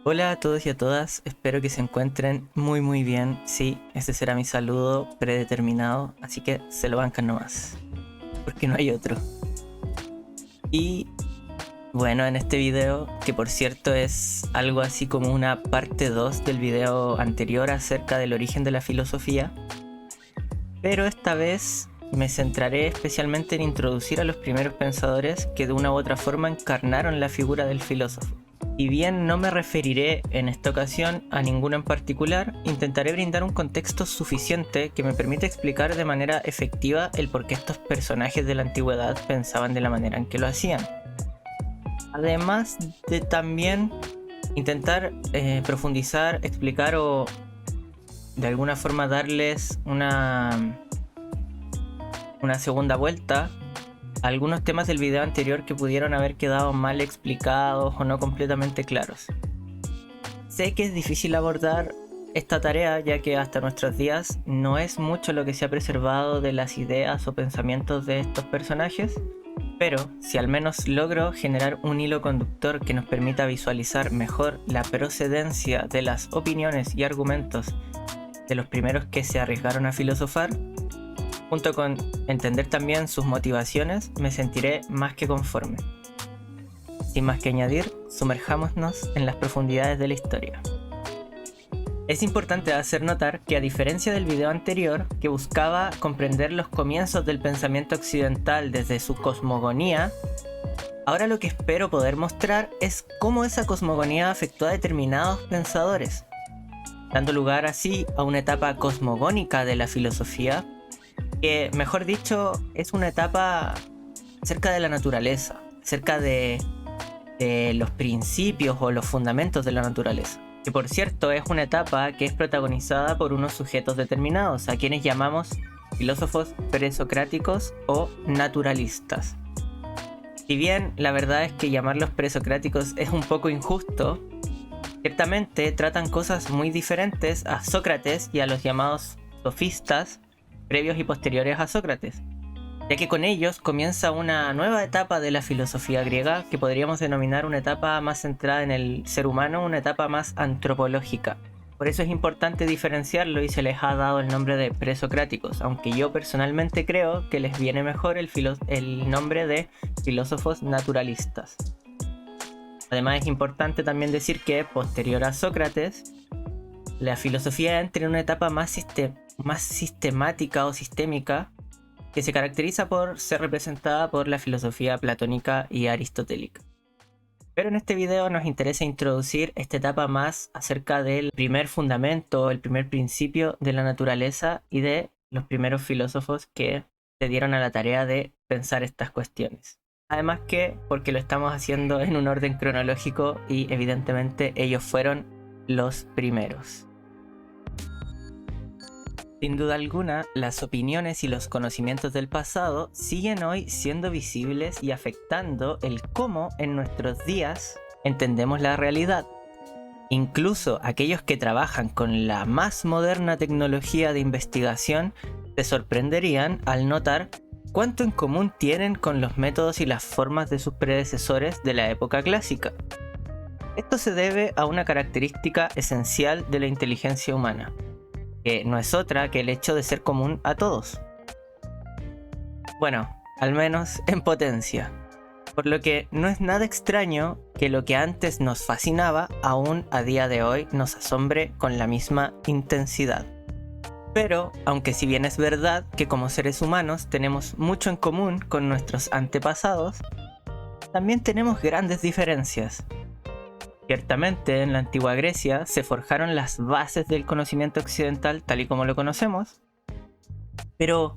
Hola a todos y a todas, espero que se encuentren muy bien. Sí, ese será mi saludo predeterminado, así que se lo bancan nomás, porque no hay otro. Y bueno, en este video, que por cierto es algo así como una parte 2 del video anterior acerca del origen de la filosofía, pero esta vez me centraré especialmente en introducir a los primeros pensadores que de una u otra forma encarnaron la figura del filósofo. Y bien no me referiré en esta ocasión a ninguno en particular, intentaré brindar un contexto suficiente que me permita explicar de manera efectiva el por qué estos personajes de la antigüedad pensaban de la manera en que lo hacían. Además de también intentar profundizar, explicar o de alguna forma darles una segunda vuelta algunos temas del video anterior que pudieron haber quedado mal explicados o no completamente claros. Sé que es difícil abordar esta tarea ya que hasta nuestros días no es mucho lo que se ha preservado de las ideas o pensamientos de estos personajes, pero si al menos logro generar un hilo conductor que nos permita visualizar mejor la procedencia de las opiniones y argumentos de los primeros que se arriesgaron a filosofar, junto con entender también sus motivaciones, me sentiré más que conforme. Sin más que añadir, sumerjámonos en las profundidades de la historia. Es importante hacer notar que a diferencia del video anterior, que buscaba comprender los comienzos del pensamiento occidental desde su cosmogonía, ahora lo que espero poder mostrar es cómo esa cosmogonía afectó a determinados pensadores, dando lugar así a una etapa cosmogónica de la filosofía, que mejor dicho es una etapa cerca de la naturaleza, cerca de los principios o los fundamentos de la naturaleza. Que por cierto es una etapa que es protagonizada por unos sujetos determinados, a quienes llamamos filósofos presocráticos o naturalistas. Si bien la verdad es que llamarlos presocráticos es un poco injusto, ciertamente tratan cosas muy diferentes a Sócrates y a los llamados sofistas previos y posteriores a Sócrates, ya que con ellos comienza una nueva etapa de la filosofía griega que podríamos denominar una etapa más centrada en el ser humano, una etapa más antropológica. Por eso es importante diferenciarlo y se les ha dado el nombre de presocráticos, aunque yo personalmente creo que les viene mejor el nombre de filósofos naturalistas. Además es importante también decir que posterior a Sócrates, la filosofía entra en una etapa más sistemática o sistémica que se caracteriza por ser representada por la filosofía platónica y aristotélica. Pero en este video nos interesa introducir esta etapa más acerca del primer fundamento, el primer principio de la naturaleza y de los primeros filósofos que se dieron a la tarea de pensar estas cuestiones. Además que porque lo estamos haciendo en un orden cronológico y evidentemente ellos fueron los primeros. Sin duda alguna, las opiniones y los conocimientos del pasado siguen hoy siendo visibles y afectando el cómo en nuestros días entendemos la realidad. Incluso aquellos que trabajan con la más moderna tecnología de investigación se sorprenderían al notar cuánto en común tienen con los métodos y las formas de sus predecesores de la época clásica. Esto se debe a una característica esencial de la inteligencia humana, que no es otra que el hecho de ser común a todos. Bueno, al menos en potencia. Por lo que no es nada extraño que lo que antes nos fascinaba, aún a día de hoy nos asombre con la misma intensidad. Pero, aunque si bien es verdad que como seres humanos tenemos mucho en común con nuestros antepasados, también tenemos grandes diferencias. Ciertamente, en la antigua Grecia se forjaron las bases del conocimiento occidental tal y como lo conocemos, pero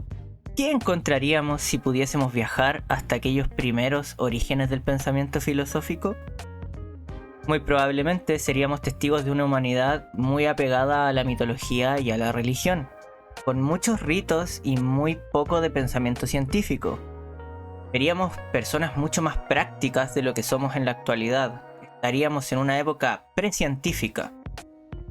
¿qué encontraríamos si pudiésemos viajar hasta aquellos primeros orígenes del pensamiento filosófico? Muy probablemente seríamos testigos de una humanidad muy apegada a la mitología y a la religión, con muchos ritos y muy poco de pensamiento científico. Veríamos personas mucho más prácticas de lo que somos en la actualidad. Estaríamos en una época precientífica.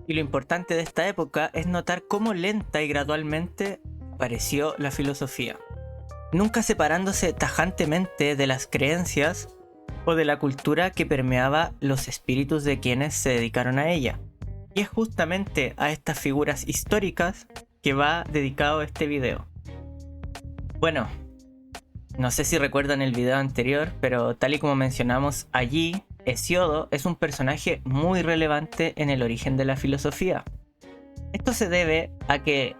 Y lo importante de esta época es notar cómo lenta y gradualmente apareció la filosofía. Nunca separándose tajantemente de las creencias, o de la cultura que permeaba los espíritus de quienes se dedicaron a ella. Y es justamente a estas figuras históricas que va dedicado este video. Bueno, no sé si recuerdan el video anterior, pero tal y como mencionamos allí, Hesiodo es un personaje muy relevante en el origen de la filosofía. Esto se debe a que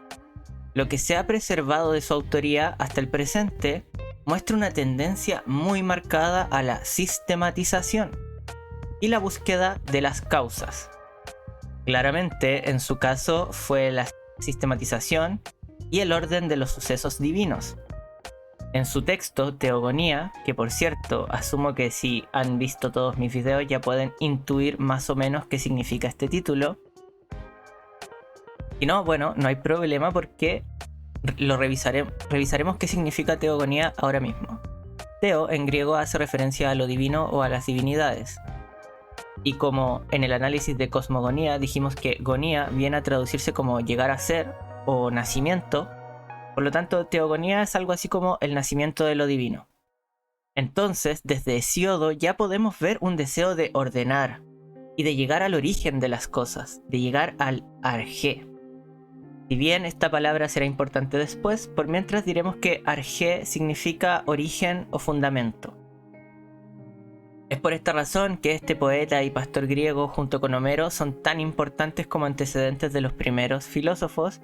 lo que se ha preservado de su autoría hasta el presente muestra una tendencia muy marcada a la sistematización y la búsqueda de las causas. Claramente, en su caso, fue la sistematización y el orden de los sucesos divinos. En su texto, Teogonía, que por cierto, asumo que si han visto todos mis videos ya pueden intuir más o menos qué significa este título. Si no, bueno, no hay problema porque revisaremos qué significa Teogonía ahora mismo. Teo en griego hace referencia a lo divino o a las divinidades. Y como en el análisis de cosmogonía dijimos que gonía viene a traducirse como llegar a ser o nacimiento, por lo tanto teogonía es algo así como el nacimiento de lo divino. Entonces, desde Hesiodo ya podemos ver un deseo de ordenar y de llegar al origen de las cosas, de llegar al arjé. Si bien esta palabra será importante después, por mientras diremos que arjé significa origen o fundamento. Es por esta razón que este poeta y pastor griego junto con Homero son tan importantes como antecedentes de los primeros filósofos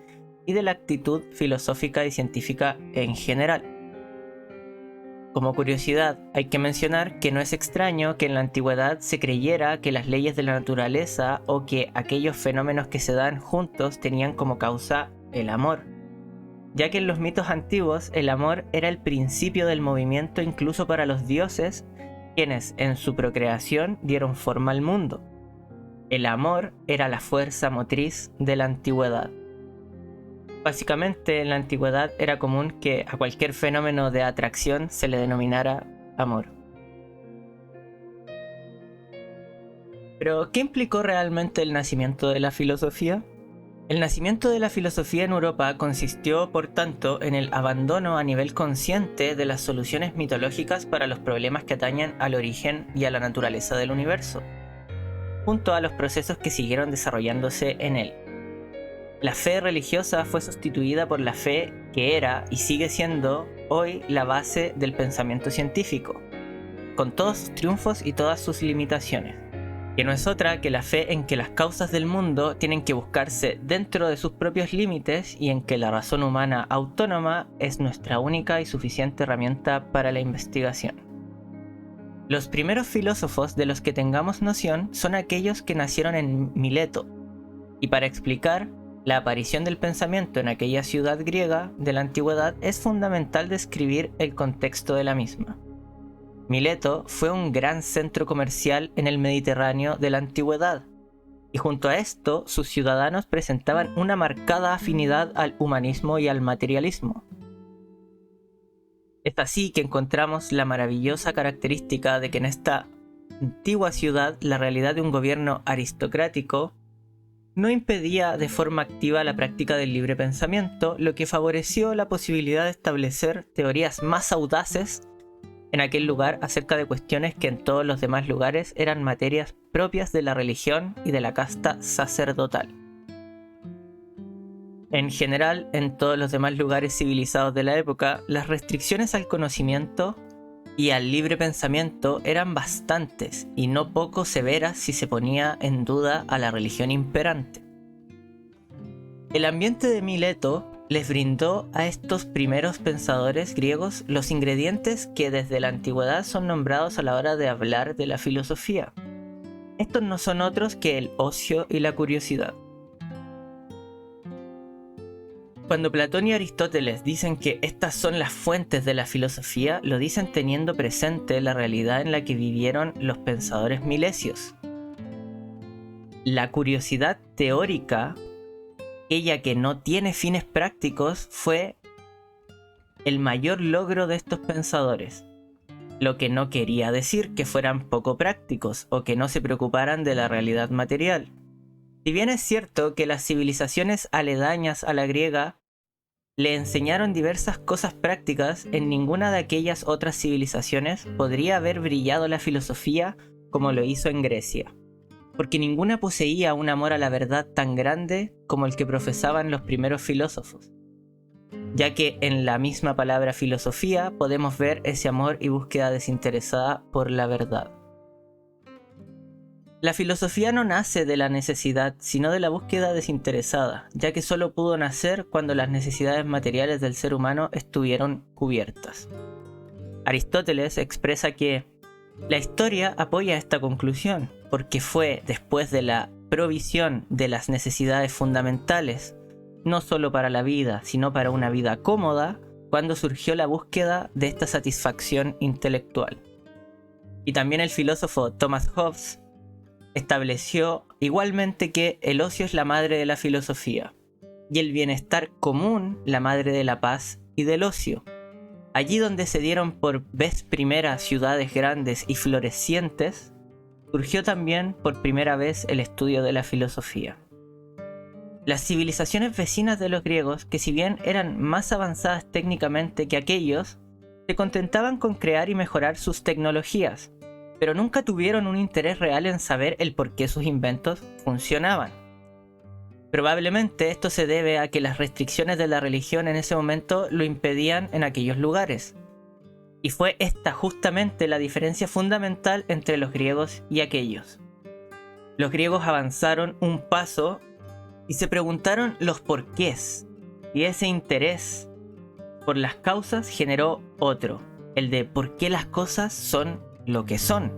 y de la actitud filosófica y científica en general. Como curiosidad, hay que mencionar que no es extraño que en la antigüedad se creyera que las leyes de la naturaleza o que aquellos fenómenos que se dan juntos tenían como causa el amor, ya que en los mitos antiguos el amor era el principio del movimiento incluso para los dioses, quienes en su procreación dieron forma al mundo. El amor era la fuerza motriz de la antigüedad. Básicamente en la antigüedad era común que a cualquier fenómeno de atracción se le denominara amor. Pero, ¿qué implicó realmente el nacimiento de la filosofía? El nacimiento de la filosofía en Europa consistió, por tanto, en el abandono a nivel consciente de las soluciones mitológicas para los problemas que atañen al origen y a la naturaleza del universo, junto a los procesos que siguieron desarrollándose en él. La fe religiosa fue sustituida por la fe que era y sigue siendo hoy la base del pensamiento científico, con todos sus triunfos y todas sus limitaciones, que no es otra que la fe en que las causas del mundo tienen que buscarse dentro de sus propios límites y en que la razón humana autónoma es nuestra única y suficiente herramienta para la investigación. Los primeros filósofos de los que tengamos noción son aquellos que nacieron en Mileto, y para explicar la aparición del pensamiento en aquella ciudad griega de la antigüedad es fundamental describir el contexto de la misma. Mileto fue un gran centro comercial en el Mediterráneo de la antigüedad, y junto a esto sus ciudadanos presentaban una marcada afinidad al humanismo y al materialismo. Es así que encontramos la maravillosa característica de que en esta antigua ciudad la realidad de un gobierno aristocrático no impedía de forma activa la práctica del libre pensamiento, lo que favoreció la posibilidad de establecer teorías más audaces en aquel lugar acerca de cuestiones que en todos los demás lugares eran materias propias de la religión y de la casta sacerdotal. En general, en todos los demás lugares civilizados de la época, las restricciones al conocimiento y al libre pensamiento eran bastantes y no poco severas si se ponía en duda a la religión imperante. El ambiente de Mileto les brindó a estos primeros pensadores griegos los ingredientes que desde la antigüedad son nombrados a la hora de hablar de la filosofía. Estos no son otros que el ocio y la curiosidad. Cuando Platón y Aristóteles dicen que estas son las fuentes de la filosofía, lo dicen teniendo presente la realidad en la que vivieron los pensadores milesios. La curiosidad teórica, aquella que no tiene fines prácticos, fue el mayor logro de estos pensadores, lo que no quería decir que fueran poco prácticos o que no se preocuparan de la realidad material. Si bien es cierto que las civilizaciones aledañas a la griega Le enseñaron diversas cosas prácticas. En ninguna de aquellas otras civilizaciones podría haber brillado la filosofía como lo hizo en Grecia, porque ninguna poseía un amor a la verdad tan grande como el que profesaban los primeros filósofos, ya que en la misma palabra filosofía podemos ver ese amor y búsqueda desinteresada por la verdad. La filosofía no nace de la necesidad, sino de la búsqueda desinteresada, ya que solo pudo nacer cuando las necesidades materiales del ser humano estuvieron cubiertas. Aristóteles expresa que la historia apoya esta conclusión, porque fue después de la provisión de las necesidades fundamentales, no solo para la vida, sino para una vida cómoda, cuando surgió la búsqueda de esta satisfacción intelectual. Y también el filósofo Thomas Hobbes estableció igualmente que el ocio es la madre de la filosofía y el bienestar común la madre de la paz y del ocio. Allí donde se dieron por vez primera ciudades grandes y florecientes, surgió también por primera vez el estudio de la filosofía. Las civilizaciones vecinas de los griegos, que si bien eran más avanzadas técnicamente que aquellos, se contentaban con crear y mejorar sus tecnologías, pero nunca tuvieron un interés real en saber el por qué sus inventos funcionaban. Probablemente esto se debe a que las restricciones de la religión en ese momento lo impedían en aquellos lugares. Y fue esta justamente la diferencia fundamental entre los griegos y aquellos. Los griegos avanzaron un paso y se preguntaron los porqués, y ese interés por las causas generó otro, el de por qué las cosas son lo que son.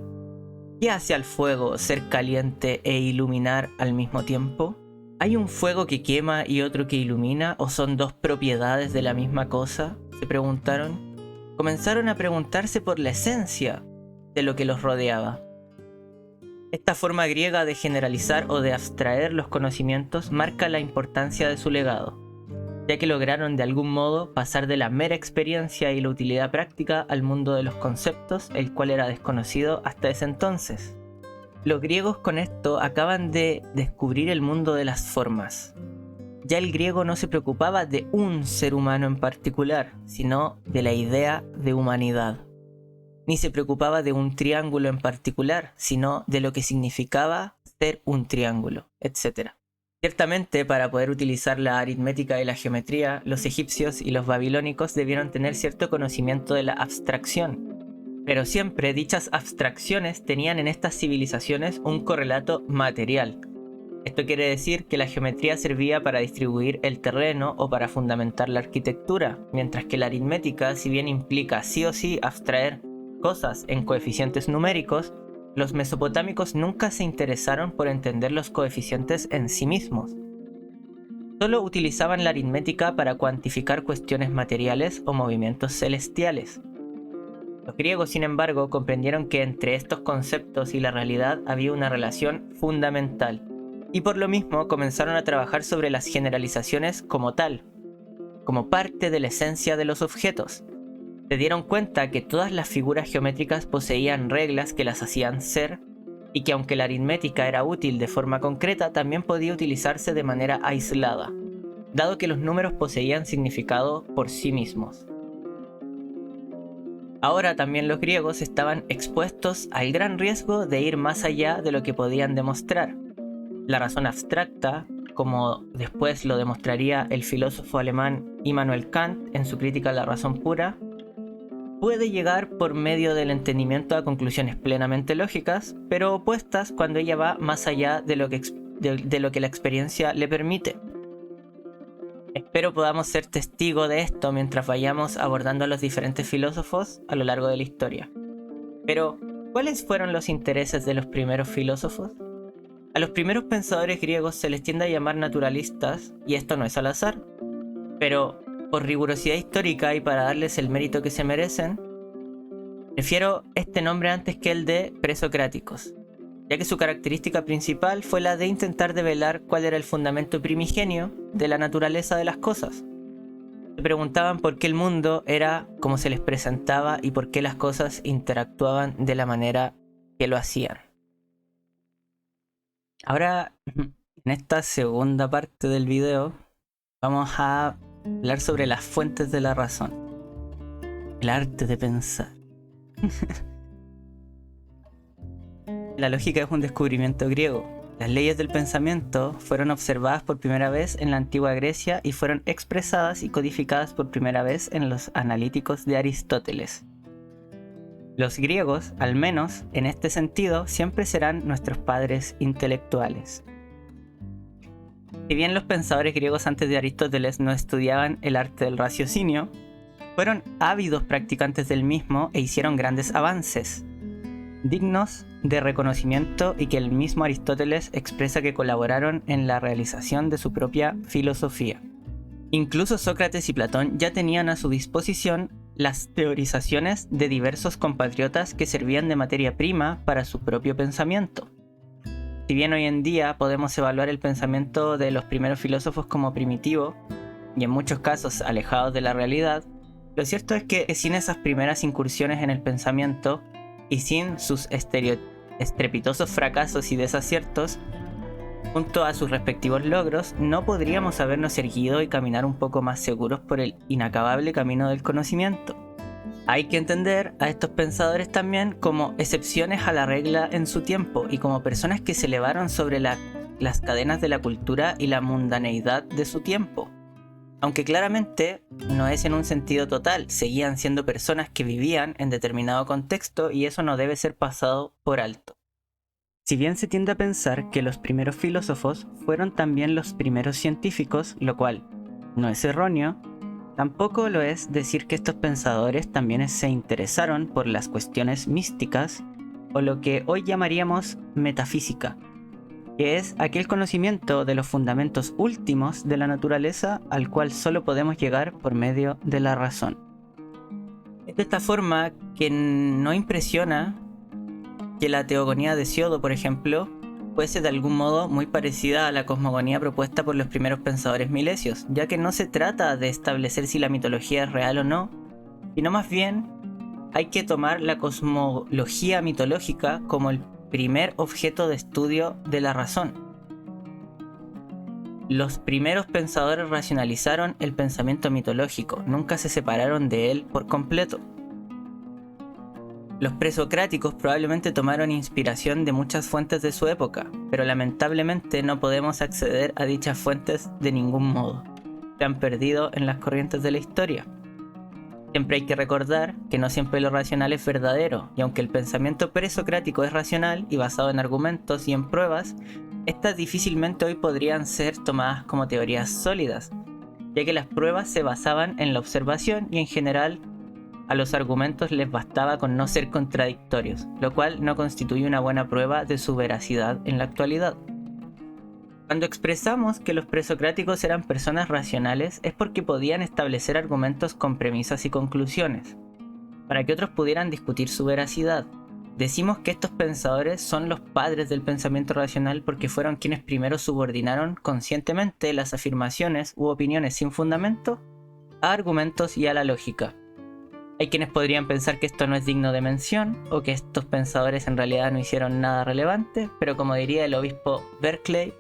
¿Qué hace al fuego ser caliente e iluminar al mismo tiempo? ¿Hay un fuego que quema y otro que ilumina, o son dos propiedades de la misma cosa?, se preguntaron. Comenzaron a preguntarse por la esencia de lo que los rodeaba. Esta forma griega de generalizar o de abstraer los conocimientos marca la importancia de su legado, ya que lograron de algún modo pasar de la mera experiencia y la utilidad práctica al mundo de los conceptos, el cual era desconocido hasta ese entonces. Los griegos con esto acaban de descubrir el mundo de las formas. Ya el griego no se preocupaba de un ser humano en particular, sino de la idea de humanidad. Ni se preocupaba de un triángulo en particular, sino de lo que significaba ser un triángulo, etc. Ciertamente, para poder utilizar la aritmética y la geometría, los egipcios y los babilónicos debieron tener cierto conocimiento de la abstracción. Pero siempre dichas abstracciones tenían en estas civilizaciones un correlato material. Esto quiere decir que la geometría servía para distribuir el terreno o para fundamentar la arquitectura, mientras que la aritmética, si bien implica sí o sí abstraer cosas en coeficientes numéricos, los mesopotámicos nunca se interesaron por entender los coeficientes en sí mismos. Solo utilizaban la aritmética para cuantificar cuestiones materiales o movimientos celestiales. Los griegos, sin embargo, comprendieron que entre estos conceptos y la realidad había una relación fundamental, y por lo mismo comenzaron a trabajar sobre las generalizaciones como tal, como parte de la esencia de los objetos. Se dieron cuenta que todas las figuras geométricas poseían reglas que las hacían ser, y que aunque la aritmética era útil de forma concreta, también podía utilizarse de manera aislada, dado que los números poseían significado por sí mismos. Ahora también los griegos estaban expuestos al gran riesgo de ir más allá de lo que podían demostrar. La razón abstracta, como después lo demostraría el filósofo alemán Immanuel Kant en su crítica a la razón pura, puede llegar por medio del entendimiento a conclusiones plenamente lógicas, pero opuestas cuando ella va más allá de lo que la experiencia le permite. Espero podamos ser testigo de esto mientras vayamos abordando a los diferentes filósofos a lo largo de la historia. Pero, ¿cuáles fueron los intereses de los primeros filósofos? A los primeros pensadores griegos se les tiende a llamar naturalistas, y esto no es al azar. Pero, por rigurosidad histórica y para darles el mérito que se merecen, prefiero este nombre antes que el de presocráticos, ya que su característica principal fue la de intentar develar cuál era el fundamento primigenio de la naturaleza de las cosas. Se preguntaban por qué el mundo era como se les presentaba y por qué las cosas interactuaban de la manera que lo hacían. Ahora, en esta segunda parte del video, vamos a hablar sobre las fuentes de la razón, el arte de pensar. La lógica es un descubrimiento griego. Las leyes del pensamiento fueron observadas por primera vez en la antigua Grecia y fueron expresadas y codificadas por primera vez en los analíticos de Aristóteles. Los griegos, al menos en este sentido, siempre serán nuestros padres intelectuales. Si bien los pensadores griegos antes de Aristóteles no estudiaban el arte del raciocinio, fueron ávidos practicantes del mismo e hicieron grandes avances, dignos de reconocimiento, y que el mismo Aristóteles expresa que colaboraron en la realización de su propia filosofía. Incluso Sócrates y Platón ya tenían a su disposición las teorizaciones de diversos compatriotas que servían de materia prima para su propio pensamiento. Si bien hoy en día podemos evaluar el pensamiento de los primeros filósofos como primitivo y en muchos casos alejados de la realidad, lo cierto es que sin esas primeras incursiones en el pensamiento y sin sus estrepitosos fracasos y desaciertos, junto a sus respectivos logros, no podríamos habernos erguido y caminar un poco más seguros por el inacabable camino del conocimiento. Hay que entender a estos pensadores también como excepciones a la regla en su tiempo y como personas que se elevaron sobre las cadenas de la cultura y la mundaneidad de su tiempo. Aunque claramente no es en un sentido total, seguían siendo personas que vivían en determinado contexto y eso no debe ser pasado por alto. Si bien se tiende a pensar que los primeros filósofos fueron también los primeros científicos, lo cual no es erróneo, tampoco lo es decir que estos pensadores también se interesaron por las cuestiones místicas o lo que hoy llamaríamos metafísica, que es aquel conocimiento de los fundamentos últimos de la naturaleza al cual solo podemos llegar por medio de la razón. Es de esta forma que no impresiona que la teogonía de Hesíodo, por ejemplo, fuese de algún modo muy parecida a la cosmogonía propuesta por los primeros pensadores milesios, ya que no se trata de establecer si la mitología es real o no, sino más bien hay que tomar la cosmología mitológica como el primer objeto de estudio de la razón. Los primeros pensadores racionalizaron el pensamiento mitológico, nunca se separaron de él por completo. Los presocráticos probablemente tomaron inspiración de muchas fuentes de su época, pero lamentablemente no podemos acceder a dichas fuentes de ningún modo. Se han perdido en las corrientes de la historia. Siempre hay que recordar que no siempre lo racional es verdadero, y aunque el pensamiento presocrático es racional y basado en argumentos y en pruebas, estas difícilmente hoy podrían ser tomadas como teorías sólidas, ya que las pruebas se basaban en la observación y en general a los argumentos les bastaba con no ser contradictorios, lo cual no constituye una buena prueba de su veracidad en la actualidad. Cuando expresamos que los presocráticos eran personas racionales es porque podían establecer argumentos con premisas y conclusiones, para que otros pudieran discutir su veracidad. Decimos que estos pensadores son los padres del pensamiento racional porque fueron quienes primero subordinaron conscientemente las afirmaciones u opiniones sin fundamento a argumentos y a la lógica. Hay quienes podrían pensar que esto no es digno de mención o que estos pensadores en realidad no hicieron nada relevante, pero como diría el obispo Berkeley,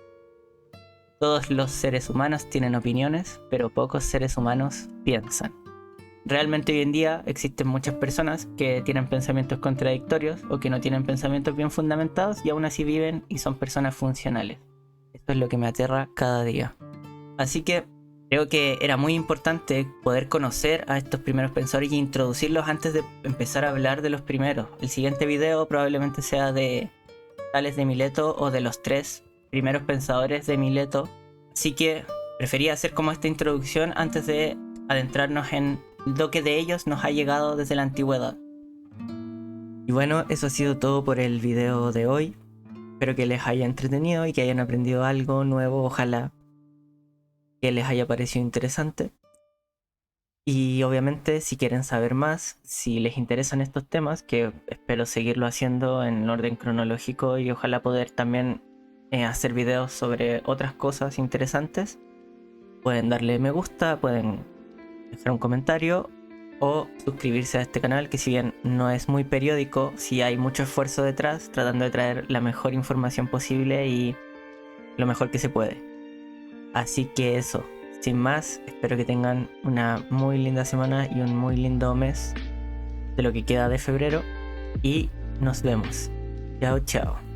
todos los seres humanos tienen opiniones, pero pocos seres humanos piensan. Realmente hoy en día existen muchas personas que tienen pensamientos contradictorios o que no tienen pensamientos bien fundamentados y aún así viven y son personas funcionales. Esto es lo que me aterra cada día. Así que creo que era muy importante poder conocer a estos primeros pensadores y introducirlos antes de empezar a hablar de los primeros. El siguiente video probablemente sea de Tales de Mileto o de los 3 primeros pensadores de Mileto. Así que prefería hacer como esta introducción antes de adentrarnos en lo que de ellos nos ha llegado desde la antigüedad. Y bueno, eso ha sido todo por el video de hoy. Espero que les haya entretenido y que hayan aprendido algo nuevo, ojalá que les haya parecido interesante. Y obviamente si quieren saber más, si les interesan estos temas, que espero seguirlo haciendo en orden cronológico y ojalá poder también hacer videos sobre otras cosas interesantes, pueden darle me gusta, pueden dejar un comentario o suscribirse a este canal, que si bien no es muy periódico, sí hay mucho esfuerzo detrás tratando de traer la mejor información posible y lo mejor que se puede. Así que eso, Sin más, espero que tengan una muy linda semana y un muy lindo mes de lo que queda de febrero. Y nos vemos. Chao, chao.